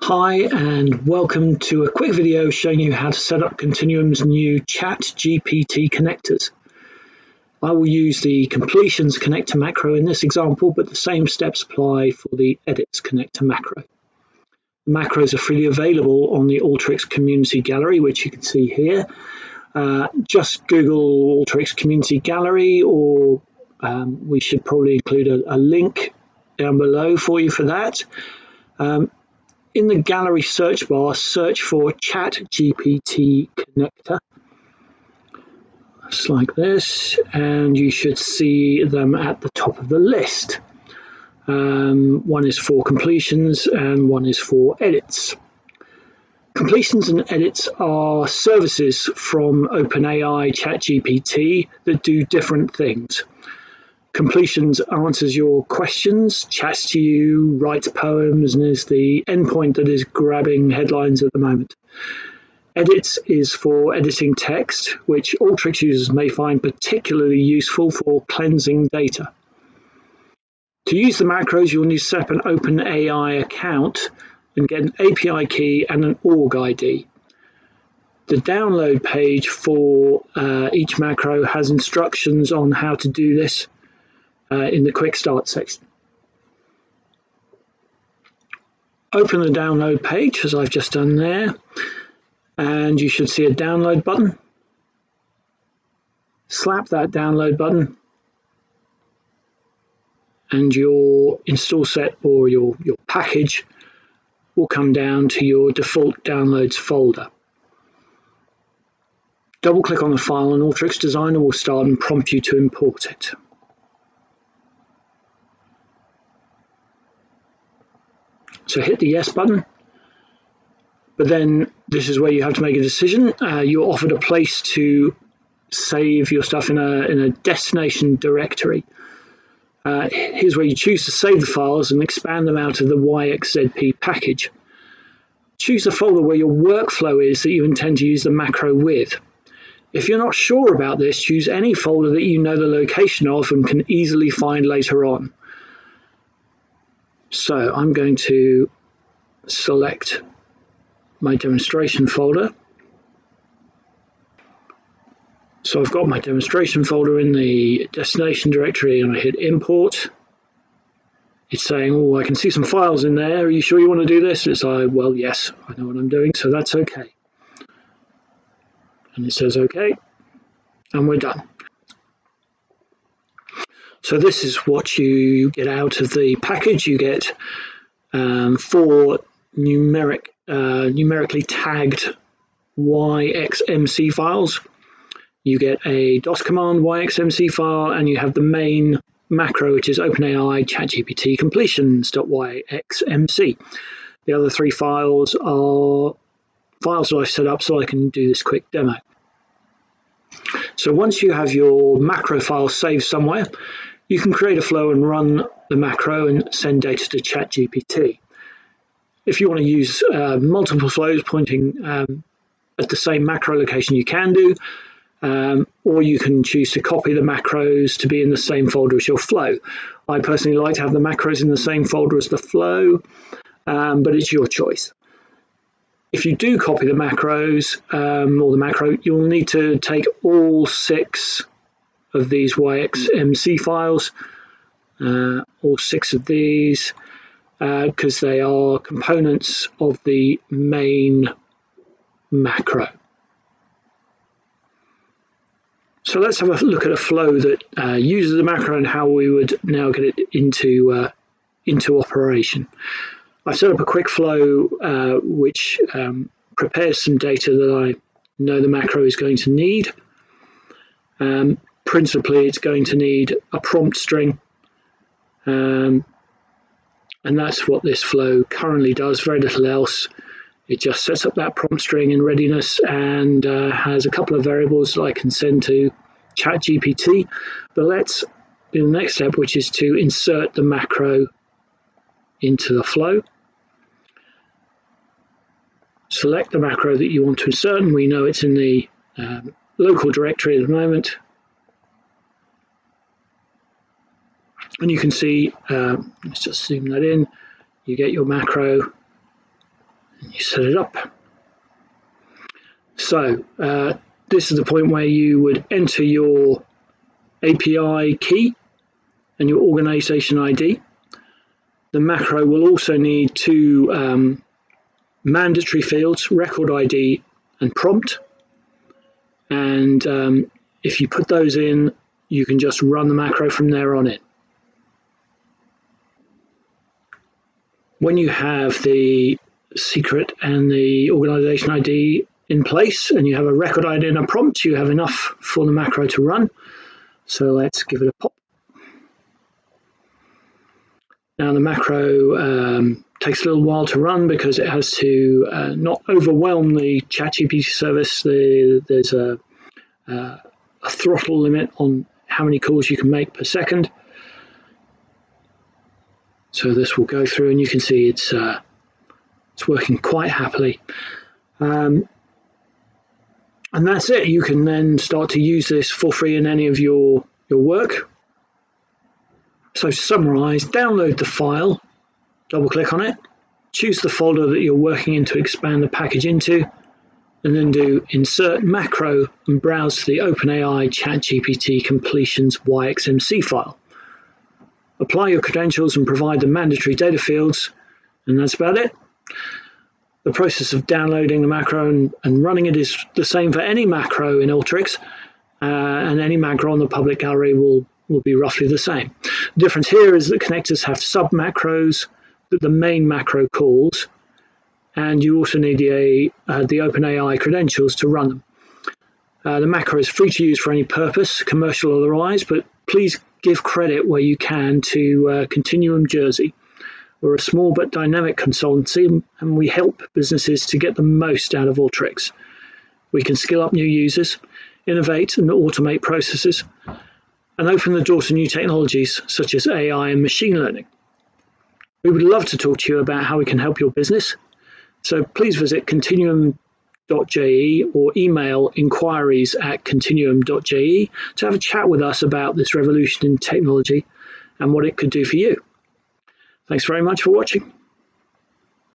Hi and welcome to a quick video showing you how to set up Continuum's new Chat GPT connectors. I will use the completions connector macro in this example, but the same steps apply for the edits connector macro. The macros are freely available on the Alteryx Community Gallery, which you can see here. Just Google Alteryx Community Gallery, or we should probably include a link down below for you for that. In the gallery search bar, search for Chat GPT connector, just like this, and you should see them at the top of the list. One is for completions and one is for edits. Completions and edits are services from OpenAI Chat GPT that do different things. Completions answers your questions, chats to you, writes poems, and is the endpoint that is grabbing headlines at the moment. Edits is for editing text, which Alteryx users may find particularly useful for cleansing data. To use the macros, you'll need to set up an OpenAI account and get an API key and an org ID. The download page for each macro has instructions on how to do this in the quick start section. Open the download page, as I've just done there, and you should see a download button. Slap that download button and your install set or your package will come down to your default downloads folder. Double click on the file and Alteryx Designer will start and prompt you to import it. So hit the yes button, but then this is where you have to make a decision. You're offered a place to save your stuff in a destination directory. Here's where you choose to save the files and expand them out of the YXMC package. Choose the folder where your workflow is that you intend to use the macro with. If you're not sure about this, choose any folder that you know the location of and can easily find later on. So I'm going to select my demonstration folder. So I've got my demonstration folder in the destination directory and I hit import. It's saying, oh, I can see some files in there. Are you sure you want to do this? It's like, well, yes, I know what I'm doing, so that's okay. And it says okay, and we're done. So this is what you get out of the package. You get 4 numerically tagged YXMC files. You get a DOS command YXMC file, and you have the main macro, which is OpenAI ChatGPT completions.yxmc. The other 3 files are files that I've set up so I can do this quick demo. So once you have your macro file saved somewhere, you can create a flow and run the macro and send data to ChatGPT. If you want to use multiple flows pointing at the same macro location, you can do, or you can choose to copy the macros to be in the same folder as your flow. I personally like to have the macros in the same folder as the flow, but it's your choice. If you do copy the macros or the macro, you'll need to take all 6 of these YXMC files, all 6 of these, because they are components of the main macro. So let's have a look at a flow that uses the macro and how we would now get it into operation. I've set up a quick flow which prepares some data that I know the macro is going to need. Principally, it's going to need a prompt string, and that's what this flow currently does, very little else. It just sets up that prompt string in readiness and has a couple of variables that I can send to Chat GPT. But let's do the next step, which is to insert the macro into the flow. Select the macro that you want to insert, and we know it's in the local directory at the moment. And you can see, let's just zoom that in, you get your macro and you set it up. So this is the point where you would enter your API key and your organization ID. The macro will also need two mandatory fields, record ID and prompt. And if you put those in, you can just run the macro from there on in. When you have the secret and the organization ID in place and you have a record ID and a prompt, you have enough for the macro to run. So let's give it a pop. Now the macro takes a little while to run because it has to not overwhelm the Chat GPT service. There's a throttle limit on how many calls you can make per second. So this will go through, and you can see it's working quite happily. And that's it. You can then start to use this for free in any of your work. So to summarize, download the file, double click on it, choose the folder that you're working in to expand the package into, and then do insert macro and browse to the OpenAI Chat GPT completions YXMC file. Apply your credentials and provide the mandatory data fields, and that's about it. The process of downloading the macro and running it is the same for any macro in Alteryx, and any macro on the public gallery will be roughly the same. The difference here is that connectors have sub-macros that the main macro calls, and you also need the OpenAI credentials to run them. The macro is free to use for any purpose, commercial or otherwise, but please give credit where you can to Continuum Jersey. We're a small but dynamic consultancy, and we help businesses to get the most out of Alteryx. We can skill up new users, innovate and automate processes, and open the door to new technologies such as AI and machine learning. We would love to talk to you about how we can help your business. So please visit continuum.je or email inquiries@continuum.je to have a chat with us about this revolution in technology and what it could do for you. Thanks very much for watching.